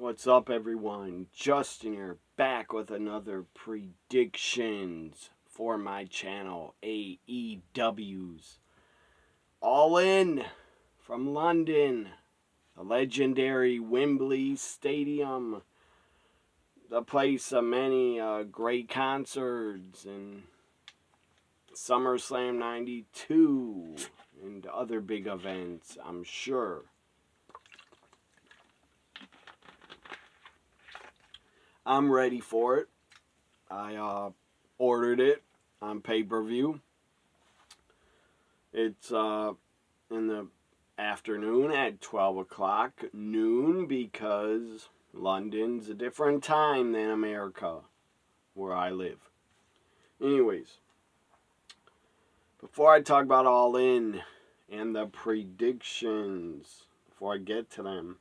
What's up, everyone? Justin here, back with another predictions for my channel, AEW's All In from London, the legendary Wembley Stadium, the place of many great concerts, and SummerSlam 92, and other big events, I'm sure. I'm ready for it. I ordered it on pay-per-view. It's in the afternoon at 12 o'clock noon because London's a different time than America, where I live. Anyways, before I talk about All In and the predictions, before I get to them,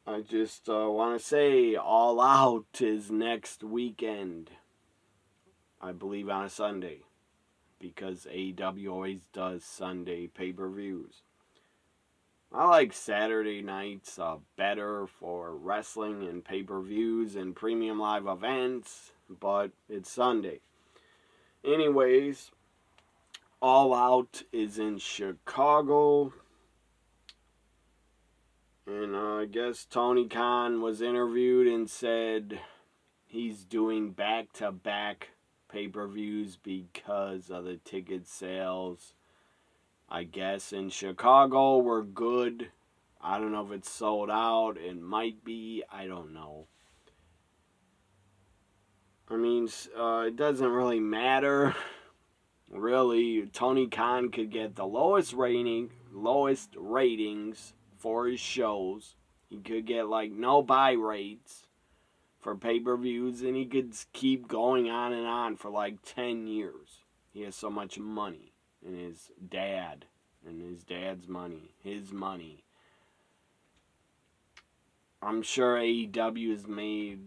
I just want to say All Out is next weekend. I believe on a Sunday. Because AEW always does Sunday pay-per-views. I like Saturday nights better for wrestling and pay-per-views and premium live events. But it's Sunday. Anyways, All Out is in Chicago. And I guess Tony Khan was interviewed and said he's doing back-to-back pay-per-views because of the ticket sales. I guess in Chicago were good. I don't know if it's sold out. It might be. I don't know. I mean, it doesn't really matter. Really, Tony Khan could get the lowest ratings for his shows. He could get like no buy rates for pay-per-views, and he could keep going on and on for like 10 years. He has so much money, and his dad's money, his money. I'm sure AEW has made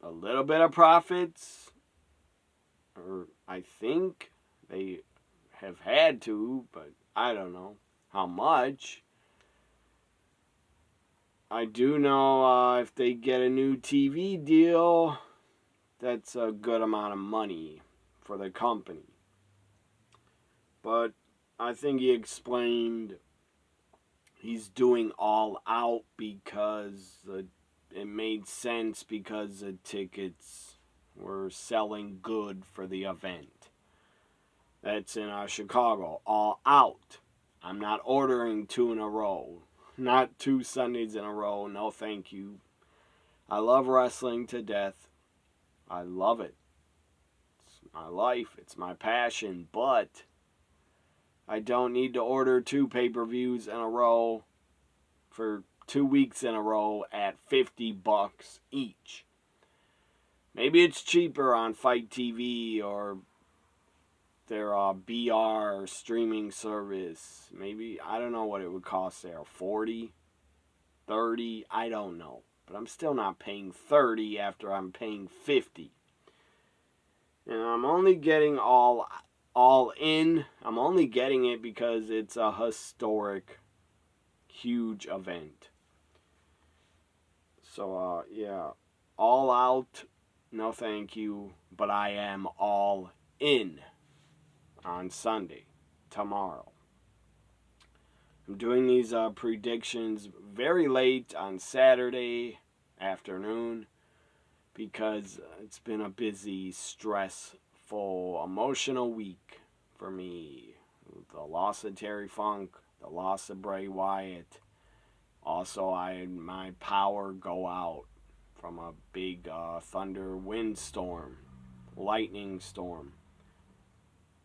a little bit of profits, or I think they have had to, but I don't know how much. I do know if they get a new TV deal, that's a good amount of money for the company. But I think he explained he's doing All Out because it made sense because the tickets were selling good for the event. That's in Chicago. All Out. I'm not ordering 2 in a row. Not 2 Sundays in a row. No, thank you. I love wrestling to death. I love it. It's my life. It's my passion. But I don't need to order 2 pay-per-views in a row for 2 weeks in a row at $50 each. Maybe it's cheaper on Fight TV or their BR streaming service. Maybe, I don't know what it would cost there. 40, 30, I don't know. But I'm still not paying 30 after I'm paying 50. And I'm only getting all in. I'm only getting it because it's a historic, huge event. So, yeah. All Out, no thank you. But I am all in on Sunday, tomorrow. I'm doing these predictions very late on Saturday afternoon because it's been a busy, stressful, emotional week for me. The loss of Terry Funk, the loss of Bray Wyatt. Also, I had my power go out from a big thunder windstorm, lightning storm.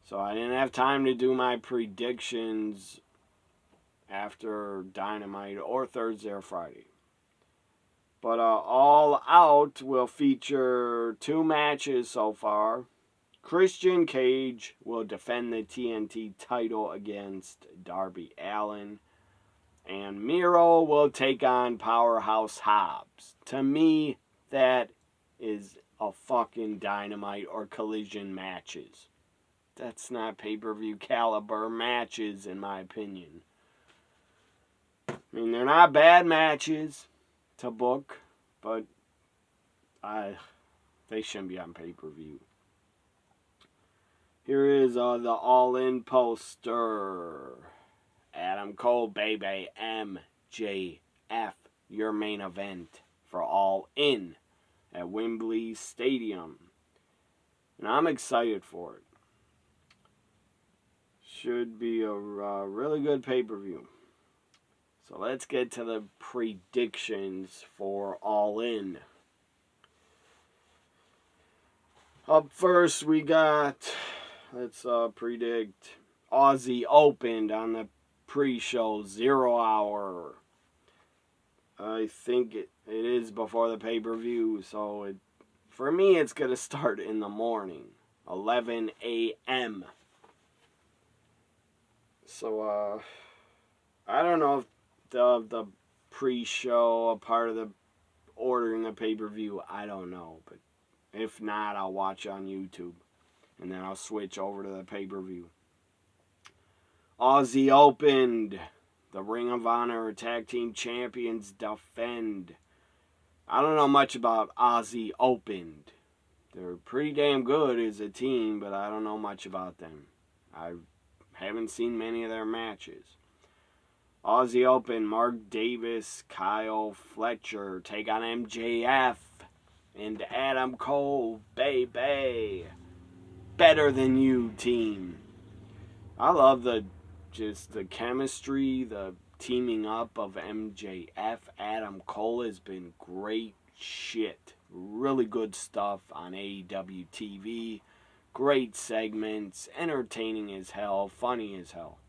So I didn't have time to do my predictions after Dynamite or Thursday or Friday. But All Out will feature 2 matches so far. Christian Cage will defend the TNT title against Darby Allin. And Miro will take on Powerhouse Hobbs. To me, that is a fucking Dynamite or Collision matches. That's not pay-per-view caliber matches, in my opinion. I mean, they're not bad matches to book, but they shouldn't be on pay-per-view. Here is the All In poster. Adam Cole, baby, MJF, your main event for All In at Wembley Stadium. And I'm excited for it. Should be a really good pay-per-view. So let's get to the predictions for All In. Up first, we got, let's predict, Aussie opened on the pre-show 0 hour. I think it is before the pay-per-view, so for me it's going to start in the morning, 11 a.m. So, I don't know if the pre-show a part of the ordering the pay-per-view, I don't know, but if not, I'll watch on YouTube, and then I'll switch over to the pay-per-view. Aussie opened. The Ring of Honor Tag Team Champions defend. I don't know much about Aussie opened. They're pretty damn good as a team, but I don't know much about them. I haven't seen many of their matches. Aussie Open, Mark Davis, Kyle Fletcher take on MJF and Adam Cole, baby. Better than you, team. I love the chemistry, the teaming up of MJF. Adam Cole has been great shit. Really good stuff on AEW TV. Great segments, entertaining as hell, funny as hell.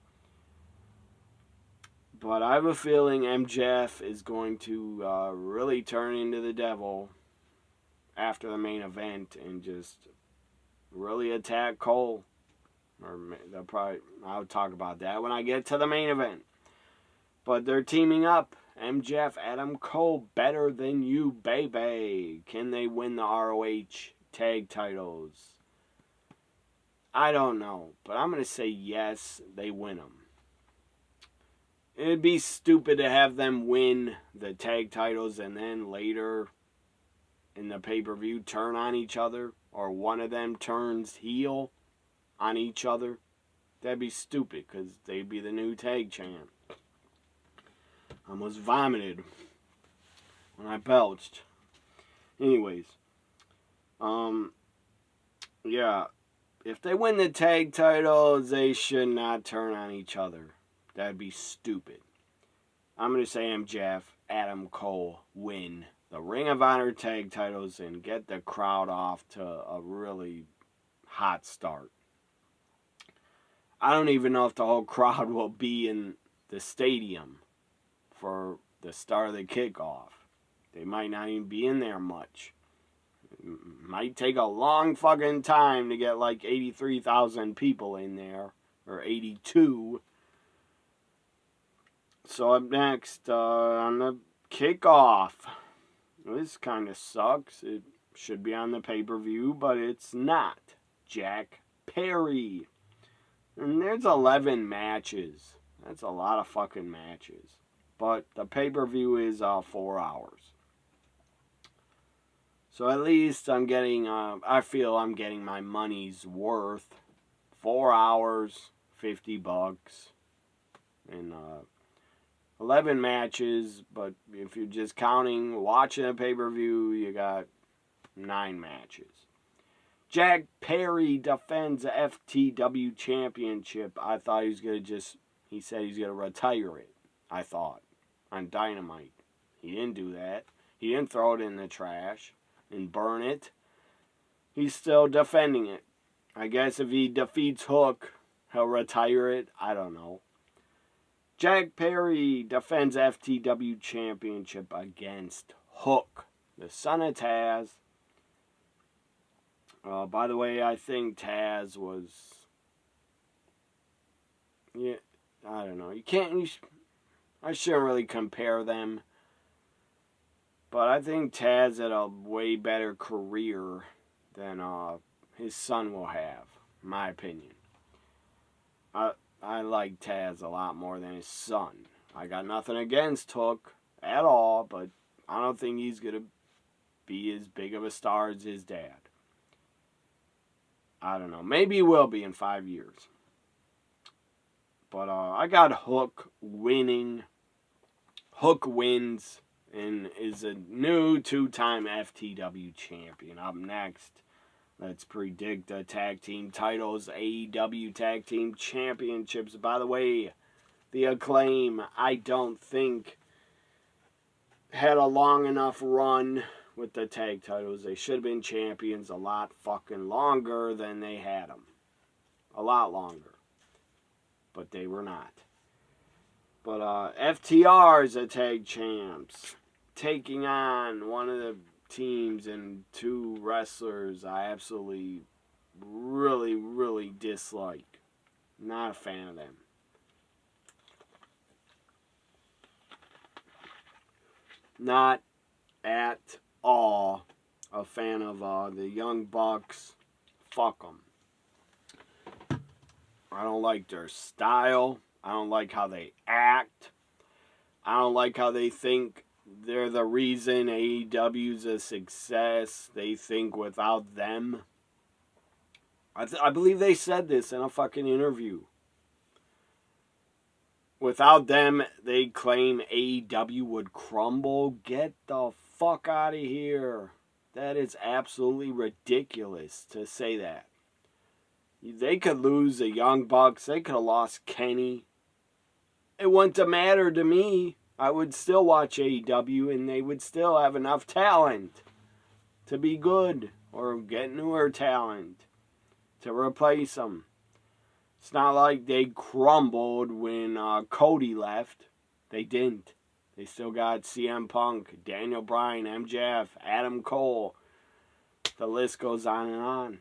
But I have a feeling MJF is going to really turn into the devil after the main event and just really attack Cole. Or I'll talk about that when I get to the main event. But they're teaming up. MJF, Adam Cole, better than you, baby. Can they win the ROH tag titles? I don't know, but I'm going to say yes, they win them. It'd be stupid to have them win the tag titles and then later in the pay-per-view turn on each other, or one of them turns heel on each other. That'd be stupid, because they'd be the new tag champ. I almost vomited when I belched. Anyways, yeah, if they win the tag titles, they should not turn on each other. That'd be stupid. I'm going to say MJF, Adam Cole win the Ring of Honor tag titles and get the crowd off to a really hot start. I don't even know if the whole crowd will be in the stadium for the start of the kickoff. They might not even be in there much. It might take a long fucking time to get like 83,000 people in there, or 82. So up next, on the kickoff. This kind of sucks. It should be on the pay-per-view, but it's not. Jack Perry. And there's 11 matches. That's a lot of fucking matches. But the pay-per-view is 4 hours. So at least I feel I'm getting my money's worth. 4 hours, $50. And 11 matches, but if you're just counting watching a pay-per-view, you got 9 matches. Jack Perry defends the FTW Championship. I thought he said he's going to retire it, I thought, on Dynamite. He didn't do that. He didn't throw it in the trash and burn it. He's still defending it. I guess if he defeats Hook, he'll retire it. I don't know. Jack Perry defends FTW Championship against Hook, the son of Taz. By the way, I think Taz was... Yeah, I don't know. I shouldn't really compare them. But I think Taz had a way better career than his son will have, in my opinion. I like Taz a lot more than his son. I got nothing against Hook at all, but I don't think he's going to be as big of a star as his dad. I don't know. Maybe he will be in 5 years. But I got Hook winning. Hook wins and is a new 2-time FTW champion. Up next, let's predict the tag team titles. AEW Tag Team Championships. By the way, the Acclaim, I don't think, had a long enough run with the tag titles. They should have been champions a lot fucking longer than they had them. A lot longer. But they were not. But FTR is a tag champs. Taking on one of the teams and two wrestlers I absolutely, really, really dislike. Not a fan of them. Not at all a fan of the Young Bucks. Fuck them. I don't like their style. I don't like how they act. I don't like how they think they're the reason AEW's a success. They think without them. I believe they said this in a fucking interview. Without them, they claim AEW would crumble. Get the fuck out of here. That is absolutely ridiculous to say that. They could lose the Young Bucks. They could have lost Kenny. It wouldn't have mattered to me. I would still watch AEW and they would still have enough talent to be good or get newer talent to replace them. It's not like they crumbled when Cody left. They didn't. They still got CM Punk, Daniel Bryan, MJF, Adam Cole. The list goes on and on.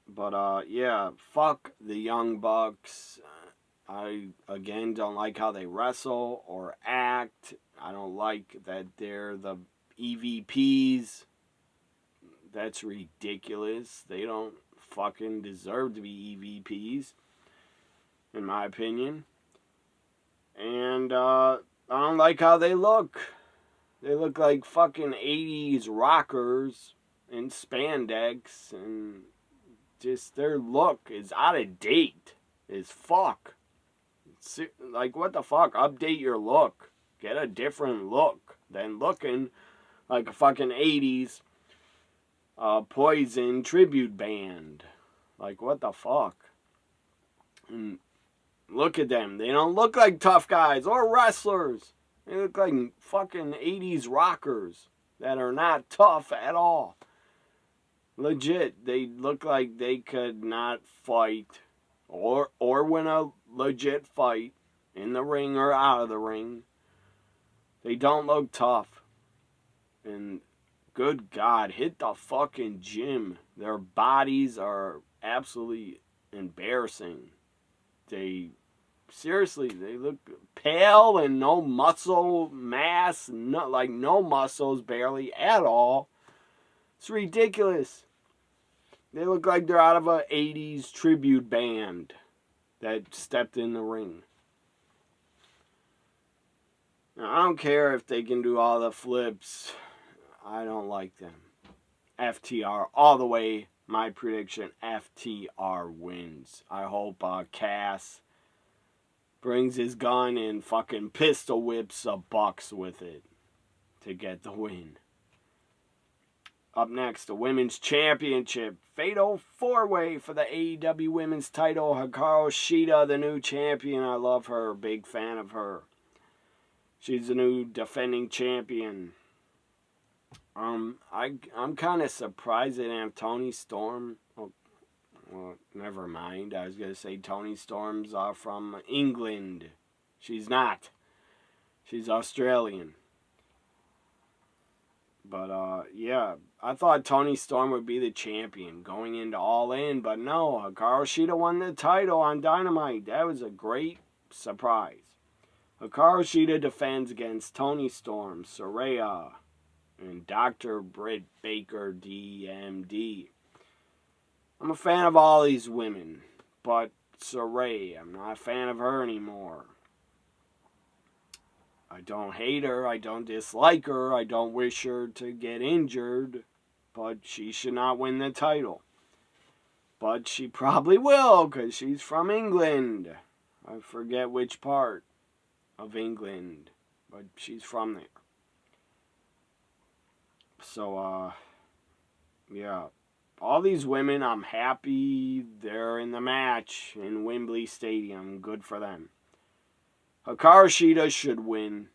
But, yeah, fuck the Young Bucks. I, again, don't like how they wrestle or act. I don't like that they're the EVPs. That's ridiculous. They don't fucking deserve to be EVPs, in my opinion. And I don't like how they look. They look like fucking 80s rockers in spandex, and just their look is out of date as fuck. Like, what the fuck? Update your look. Get a different look than looking like a fucking 80s Poison tribute band. Like, what the fuck? And look at them. They don't look like tough guys or wrestlers. They look like fucking 80s rockers that are not tough at all. Legit, they look like they could not fight or win a legit fight in the ring or out of the ring. They don't look tough. And good God, hit the fucking gym. Their bodies are absolutely embarrassing. They look pale and no muscle mass, no muscles barely at all. It's ridiculous. They look like they're out of a 80s tribute band that stepped in the ring. Now, I don't care if they can do all the flips. I don't like them. FTR all the way. My prediction, FTR wins. I hope Cass brings his gun and fucking pistol whips the Bucks with it to get the win. Up next, the Women's Championship. Fatal 4-way for the AEW Women's title. Hikaru Shida, the new champion. I love her. Big fan of her. She's the new defending champion. I'm kind of surprised they didn't have Toni Storm. Oh, well, never mind. I was going to say Toni Storm's from England. She's not. She's Australian. But, yeah, I thought Toni Storm would be the champion going into All In. But no, Hikaru Shida won the title on Dynamite. That was a great surprise. Hikaru Shida defends against Toni Storm, Saraya, and Dr. Britt Baker, DMD. I'm a fan of all these women, but Saray. I'm not a fan of her anymore. I don't hate her. I don't dislike her. I don't wish her to get injured. But she should not win the title. But she probably will because she's from England. I forget which part of England. But she's from there. So, yeah. All these women, I'm happy they're in the match in Wembley Stadium. Good for them. Hikaru Shida should win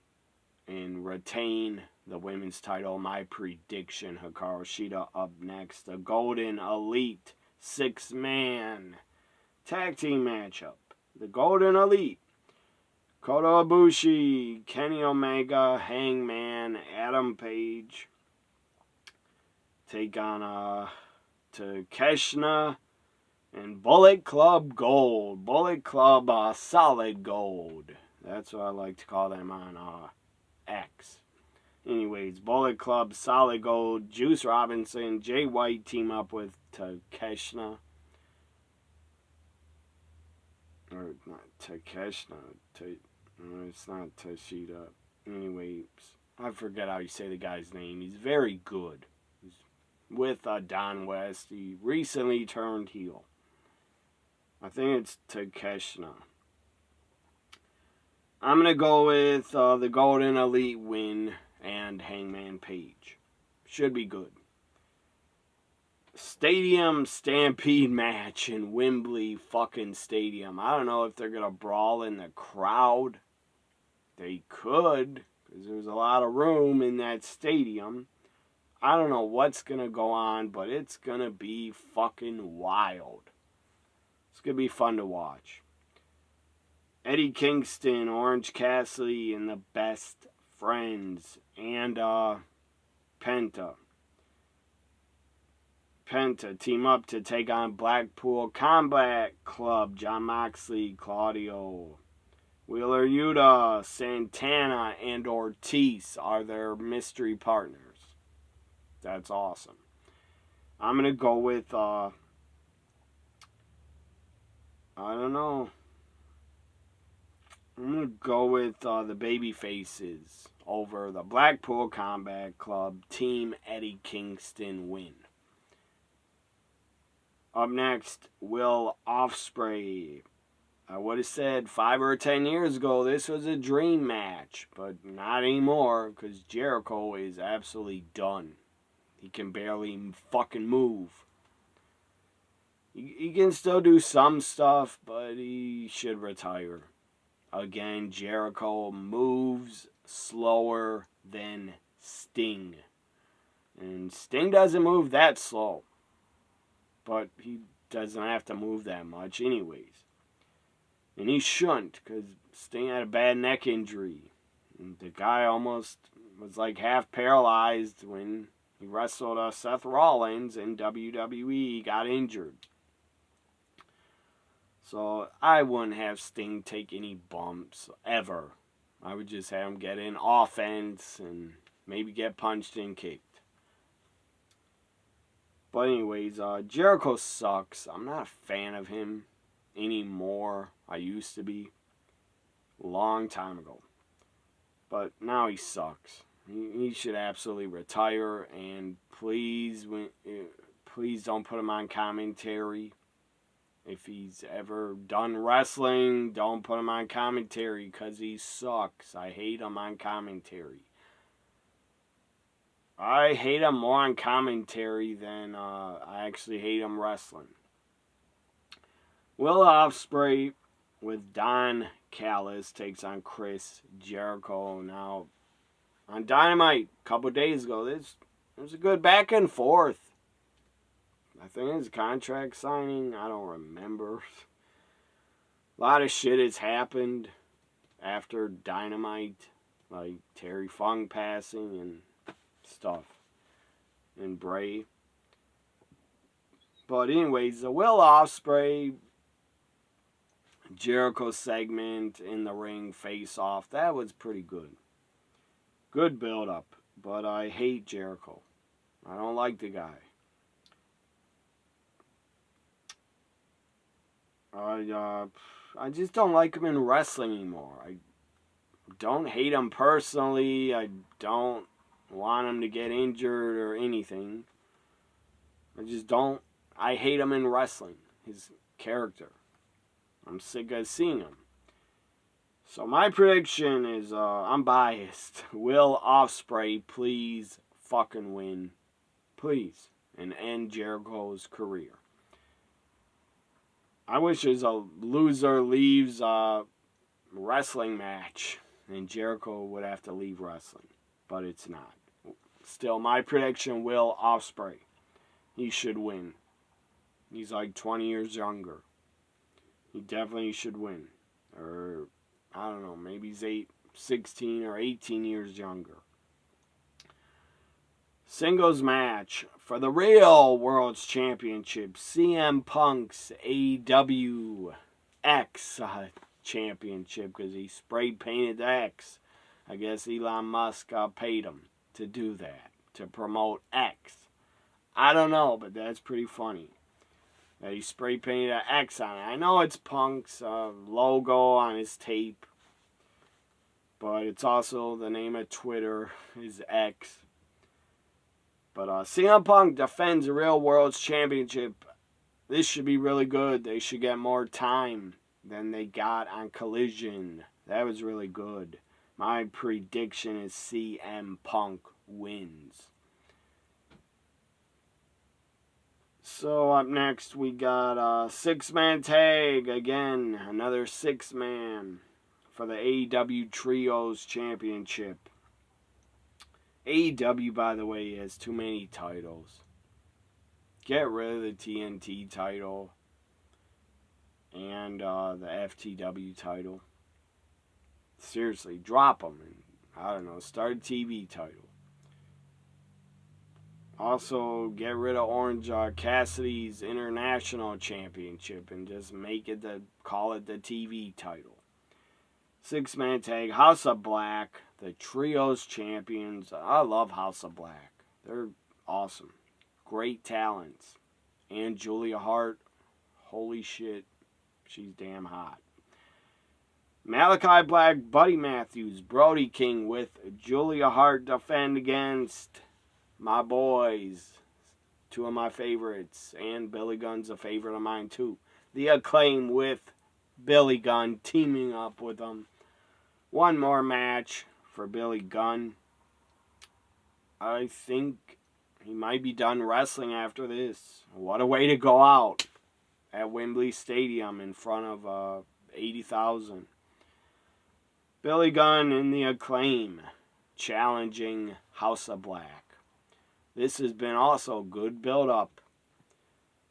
and retain the women's title. My prediction, Hikaru Shida up next. The Golden Elite 6-man tag team matchup. The Golden Elite. Kota Ibushi, Kenny Omega, Hangman, Adam Page. Take on Takeshita and Bullet Club Gold. Bullet Club Solid Gold. That's what I like to call them on X. Anyways, Bullet Club Solid Gold. Juice Robinson, Jay White team up with Takeshita. Or not Takeshita. It's not Tashida. Anyways, I forget how you say the guy's name. He's very good. He's with Don West. He recently turned heel. I think it's Takeshita. I'm going to go with the Golden Elite win and Hangman Page. Should be good. Stadium Stampede match in Wembley fucking Stadium. I don't know if they're going to brawl in the crowd. They could, because there's a lot of room in that stadium. I don't know what's going to go on, but it's going to be fucking wild. It's going to be fun to watch. Eddie Kingston, Orange Cassidy, and the Best Friends, and Penta. Penta team up to take on Blackpool Combat Club. Jon Moxley, Claudio, Wheeler Yuta, Santana, and Ortiz are their mystery partners. That's awesome. I'm going to go with, I don't know. I'm going to go with the Baby Faces over the Blackpool Combat Club. Team Eddie Kingston win. Up next, Will Ospreay. I would have said 5 or 10 years ago this was a dream match, but not anymore because Jericho is absolutely done. He can barely fucking move. He can still do some stuff, but he should retire. Again, Jericho moves slower than Sting. And Sting doesn't move that slow. But he doesn't have to move that much anyways. And he shouldn't, because Sting had a bad neck injury. And the guy almost was like half paralyzed when he wrestled Seth Rollins in WWE. He got injured. So I wouldn't have Sting take any bumps ever. I would just have him get in offense and maybe get punched and kicked. But anyways, Jericho sucks. I'm not a fan of him anymore. I used to be. A long time ago. But now he sucks. He should absolutely retire. And please don't put him on commentary. If he's ever done wrestling, don't put him on commentary because he sucks. I hate him on commentary. I hate him more on commentary than I actually hate him wrestling. Will Ospreay with Don Callis takes on Chris Jericho. Now, on Dynamite a couple days ago, there's a good back and forth. I think it's contract signing. I don't remember. A lot of shit has happened after Dynamite, like Terry Funk passing and stuff, and Bray. But anyways, the Will Ospreay Jericho segment in the ring face off, that was pretty good. Good build up, but I hate Jericho. I don't like the guy. I just don't like him in wrestling anymore. I don't hate him personally. I don't want him to get injured or anything. I just don't. I hate him in wrestling. His character. I'm sick of seeing him. So my prediction is, I'm biased. Will Ospreay please fucking win? Please. And end Jericho's career. I wish it was a loser leaves wrestling match. And Jericho would have to leave wrestling. But it's not. Still, my prediction, Will Ospreay. He should win. He's like 20 years younger. He definitely should win. Or, I don't know, maybe he's 16 or 18 years younger. Singles match for the real World's Championship. CM Punk's AEW X Championship, because he spray painted the X. I guess Elon Musk paid him to do that, to promote X. I don't know, but that's pretty funny. That he spray painted an X on it. I know it's Punk's logo on his tape, but it's also the name of Twitter is X. But CM Punk defends the Real World's Championship. This should be really good. They should get more time than they got on Collision. That was really good. My prediction is CM Punk wins. So up next we got a 6-man tag. Again, another 6-man for the AEW Trios Championship. AEW, by the way, has too many titles. Get rid of the TNT title and the FTW title. Seriously, drop them. And, I don't know, start a TV title. Also, get rid of Orange Cassidy's International Championship and just call it the TV title. 6-man tag, House of Black, the Trios Champions. I love House of Black. They're awesome. Great talents. And Julia Hart, holy shit, she's damn hot. Malachi Black, Buddy Matthews, Brody King with Julia Hart defend against my boys. Two of my favorites. And Billy Gunn's a favorite of mine too. The Acclaim with Billy Gunn teaming up with them. One more match for Billy Gunn. I think he might be done wrestling after this. What a way to go out at Wembley Stadium in front of 80,000. Billy Gunn in the Acclaim challenging House of Black. This has been also good build-up.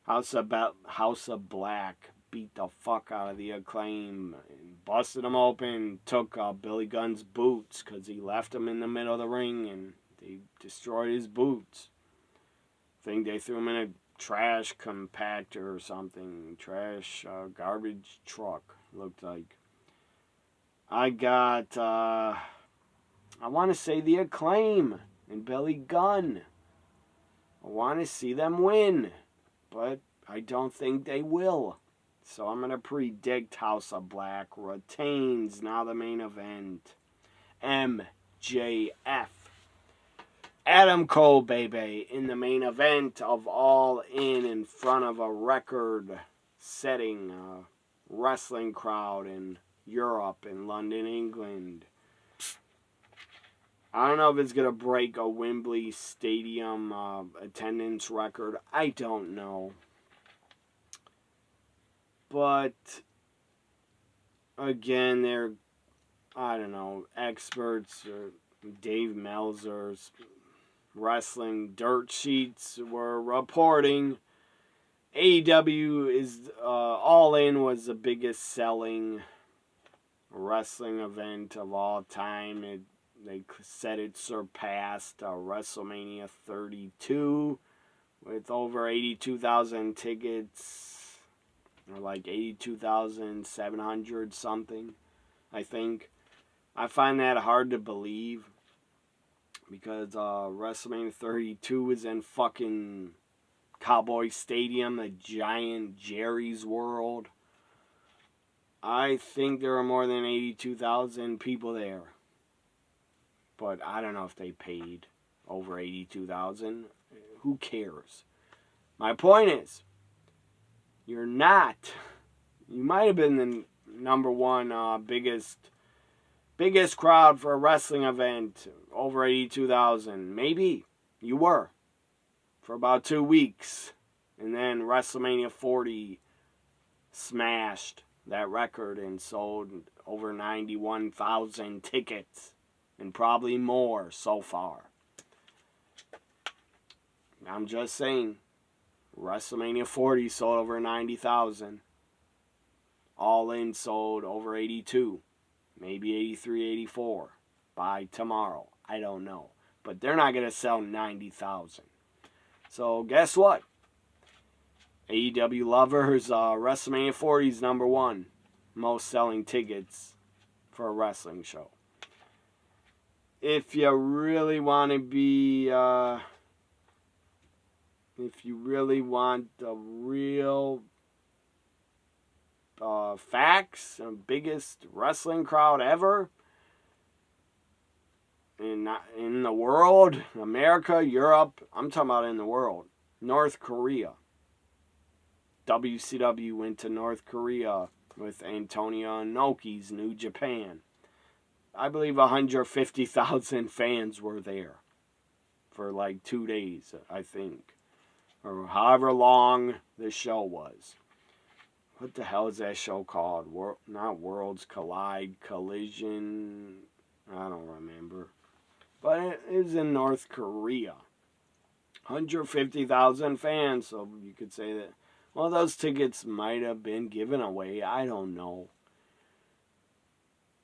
House of Black beat the fuck out of the Acclaim, and busted him open, took Billy Gunn's boots because he left him in the middle of the ring and they destroyed his boots. I think they threw him in a trash compactor or something, garbage truck, looked like. I got, I want to say the Acclaim and Billy Gunn. I want to see them win, but I don't think they will. So I'm going to predict House of Black retains now the main event. MJF. Adam Cole, baby, in the main event of All In front of a record-setting wrestling crowd in Europe, in London, England. I don't know if it's going to break a Wembley Stadium attendance record. I don't know. But, again, they're, I don't know, experts, or Dave Meltzer's wrestling dirt sheets were reporting AEW is All In was the biggest selling wrestling event of all time. They said it surpassed WrestleMania 32 with over 82,000 tickets. Or like 82,700 something, I think. I find that hard to believe because WrestleMania 32 was in fucking Cowboy Stadium, the giant Jerry's World. I think there are more than 82,000 people there. But I don't know if they paid over 82,000. Who cares? My point is, you're not. You might have been the number one biggest crowd for a wrestling event, over 82,000. Maybe you were for about 2 weeks. And then WrestleMania 40 smashed that record and sold over 91,000 tickets. And probably more so far. I'm just saying, WrestleMania 40 sold over 90,000. All In sold over 82. Maybe 83, 84 by tomorrow. I don't know. But they're not going to sell 90,000. So guess what? AEW lovers, WrestleMania 40 is number one most selling tickets for a wrestling show. If you really want to be, if you really want the real facts, the biggest wrestling crowd ever in the world, America, Europe, I'm talking about in the world, North Korea. WCW went to North Korea with Antonio Inoki's New Japan. I believe 150,000 fans were there for like 2 days, I think. Or however long the show was. What the hell is that show called? Not Worlds Collide, Collision. I don't remember. But it is in North Korea. 150,000 fans, so you could say that, well, those tickets might have been given away. I don't know.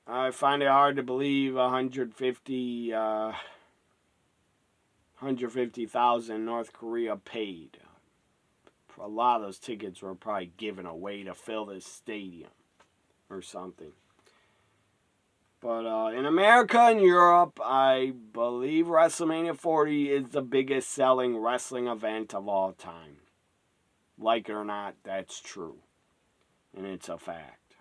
I find it hard to believe 150,000 North Korea paid. A lot of those tickets were probably given away to fill this stadium or something. But in America and Europe, I believe WrestleMania 40 is the biggest selling wrestling event of all time. Like it or not, that's true. And it's a fact.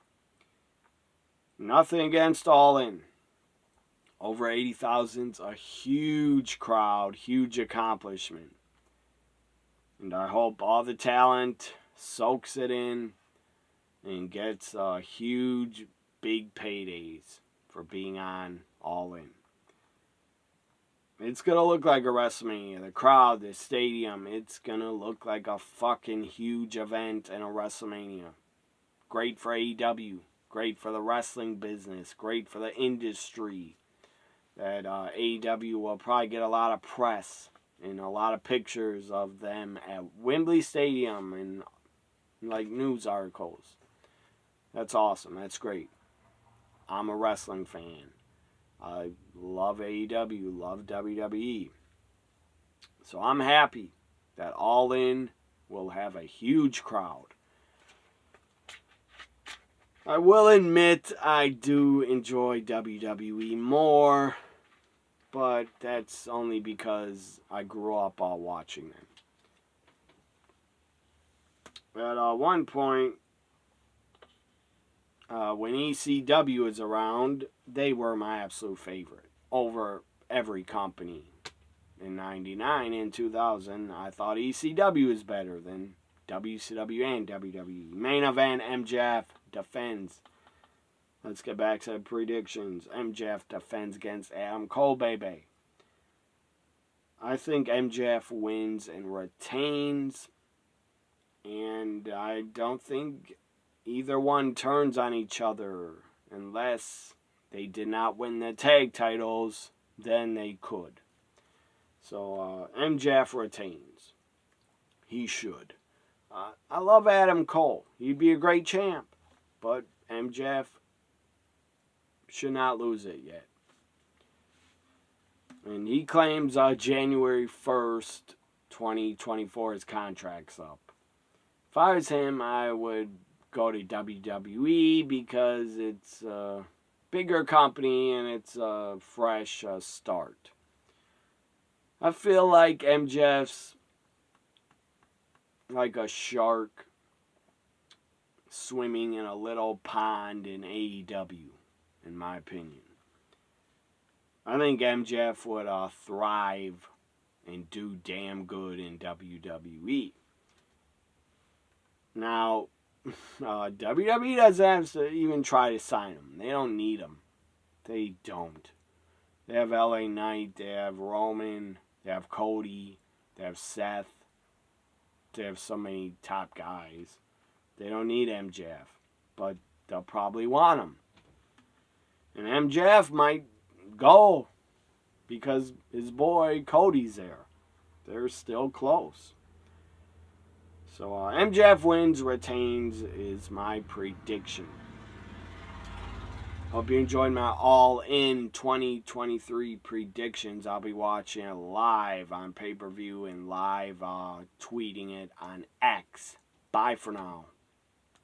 Nothing against All In. Over 80,000's a huge crowd, huge accomplishment. And I hope all the talent soaks it in and gets huge, big paydays for being on All In. It's going to look like a WrestleMania. The crowd, the stadium, it's going to look like a fucking huge event and a WrestleMania. Great for AEW. Great for the wrestling business. Great for the industry. That AEW will probably get a lot of press and a lot of pictures of them at Wembley Stadium and like news articles. That's awesome. That's great. I'm a wrestling fan. I love AEW, love WWE. So I'm happy that All In will have a huge crowd. I will admit I do enjoy WWE more, but that's only because I grew up all watching them. At one point, when ECW was around, they were my absolute favorite over every company. In 99 and 2000, I thought ECW was better than WCW and WWE. Main event, MJF defends. Let's get back to the predictions. MJF defends against Adam Cole, baby. I think MJF wins and retains. And I don't think either one turns on each other unless they did not win the tag titles. Then they could. So MJF retains. He should. I love Adam Cole. He'd be a great champ. But MJF should not lose it yet. And he claims January 1st, 2024, his contract's up. If I was him, I would go to WWE because it's a bigger company and it's a fresh start. I feel like MJF's like a shark swimming in a little pond in AEW, in my opinion. I think MJF would thrive and do damn good in WWE. Now, WWE doesn't have to even try to sign him. They don't need him. They don't. They have LA Knight, they have Roman, they have Cody, they have Seth. They have so many top guys. They don't need MJF, but they'll probably want him. And MJF might go because his boy Cody's there. They're still close. So MJF wins, retains is my prediction. Hope you enjoyed my All In 2023 predictions. I'll be watching it live on pay-per-view and live tweeting it on X. Bye for now.